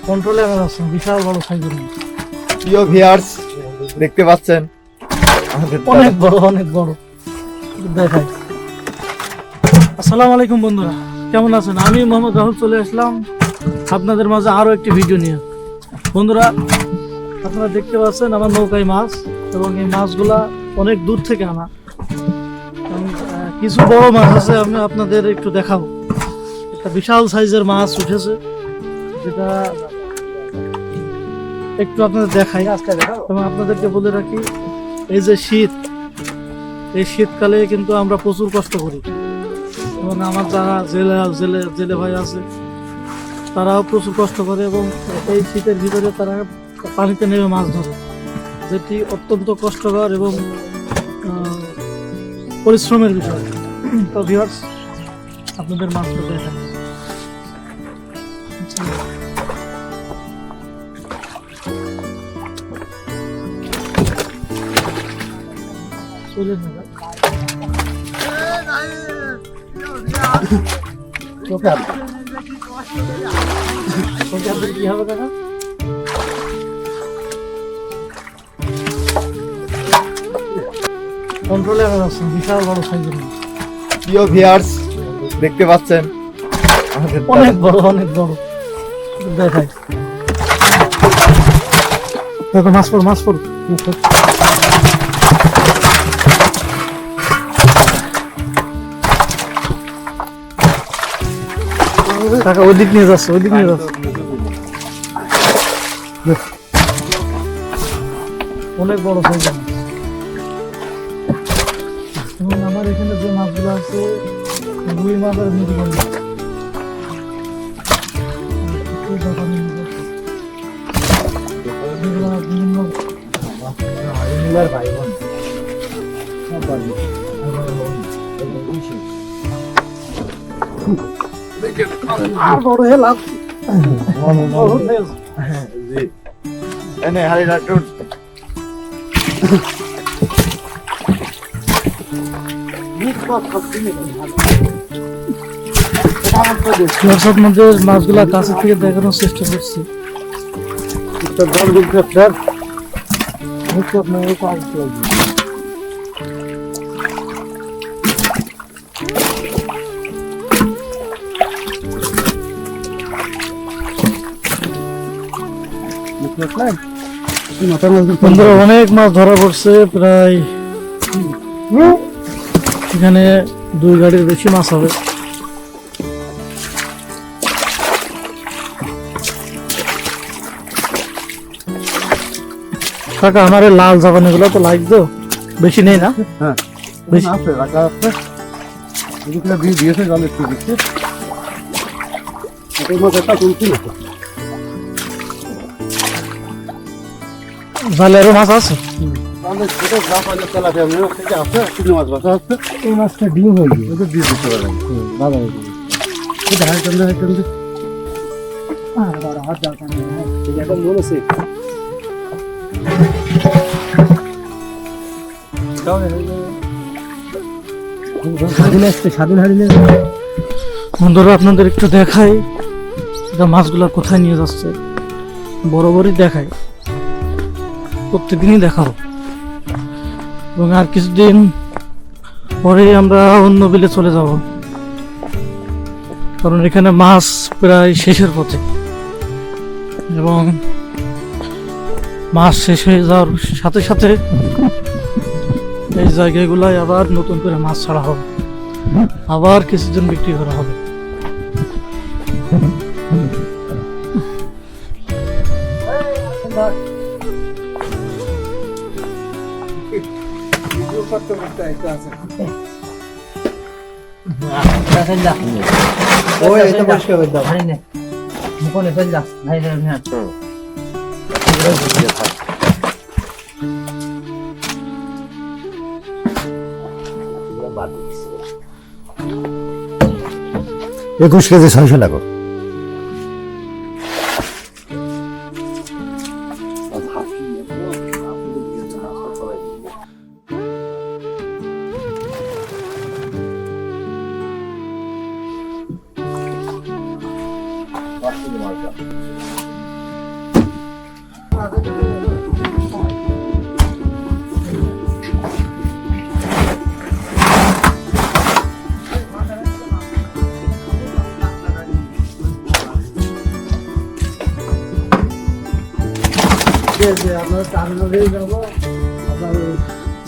কন্ট্রোলে আছে, বিশাল বড় সাইজের মাছ। প্রিয় ভিউয়ার্স, দেখতে পাচ্ছেন আমাদের অনেক বড়, অনেক বড়। দেখাই। আসসালামু আলাইকুম বন্ধুরা, কেমন আছেন? আমি মোহাম্মদ রাহুল চলে আসলাম আপনাদের মাঝে আরো একটি ভিডিও নিয়ে। বন্ধুরা, আপনারা দেখতে পাচ্ছেন আমার নৌকায় মাছ, এবং এই মাছগুলা অনেক দূর থেকে আনা। কিছু বড় মাছ আছে, আমি আপনাদের একটু দেখাবো। একটা বিশাল সাইজের মাছ উঠেছে, যেটা একটু আপনাদের দেখাই। এবং আপনাদেরকে বলে রাখি, এই যে শীত, এই শীতকালে কিন্তু আমরা প্রচুর কষ্ট করি, এবং আমার যারা জেলে ভাই আছে তারাও প্রচুর কষ্ট করে, এবং এই শীতের ভিতরে তারা পানিতে নেমে মাছ ধরে, যেটি অত্যন্ত কষ্টকর এবং পরিশ্রমের বিষয়। তো ভিউয়ার্স, আপনাদের মাছটা দেখাই। কি হবে কাকা? কন্ট্রোলে আছে, বিশাল বড় সাইজের মাছ। প্রিয় ভিউয়ার্স, দেখতে পাচ্ছেন আমাদের অনেক বড়, অনেক বড়। দেখাই। দেখো, মাছ পড়, মাছ পড়। কাকা ওইদিক নিয়ে যাচ্ছে, ওইদিক নিয়ে যাচ্ছে। অনেক বড় সাইজের মাছ। এবং আমার এখানে যে মাছগুলো আছে, রুই মাছ আর মৃগেল মাছ। আর বড় হেলাম। জি এনে হারি রাখুন। আপনাদের মাছগুলা কাছে থেকে দেখানোর চেষ্টা করছি। অনেক মাছ ধরা পড়ছে, প্রায় এখানে 2 গাড়ির বেশি মাছ হবে। কাকা, আমার এই লাল জাপানি গুলো তো লাগতো, বেশি নেই না? হ্যাঁ, বেশি আছে, রাখা আছে। এগুলো দিয়ে দিয়েছে, জল একটু দিচ্ছে। এটার মধ্যে একটা তুলছি না। জালে আরো মাছ আছে। আমাদের ছোট যা পাইলে তেলাপিয়া মাছ থেকে আছে, চিংড়ি মাছ বাসা আছে। এই মাছটা ডিম হয়ে গেছে। ওটা দিয়ে দিতে পারেন। ভালো হয়ে গেছে। এটা হাই করলে হাত দরকার নেই, এটা মনে আছে। বন্ধুরা, আপনাদের একটু দেখাই এটা মাছগুলা কোথায় নিয়ে যাচ্ছে। বরাবরই দেখাই, প্রত্যেকদিনই দেখাবো, এবং আর কিছুদিন পরে আমরা অন্য বিলে চলে যাব, কারণ এখানে মাছ প্রায় শেষের পথে, এবং মাছ শেষ হয়ে যাওয়ার সাথে সাথে এই জায়গাগুলাই আবার নতুন করে মাছ ছাড়া হবে, আবার কিছুদিন বিক্রি করা হবে। একুশ কেজি 600 টাকা।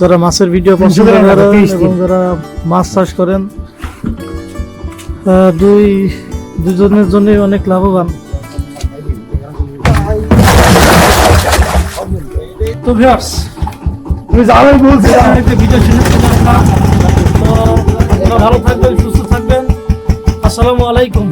যারা মাছের ভিডিও পছন্দ করেন এবং যারা মাছ চাষ করেন দুজনের জন্য অনেক লাভবান। তো ভিউয়ার্স তুমি যাবেন বলছি একটা ভিডিও শেষ করলাম। তো আপনারা ভালো থাকবেন, সুস্থ থাকবেন। আসসালামু আলাইকুম।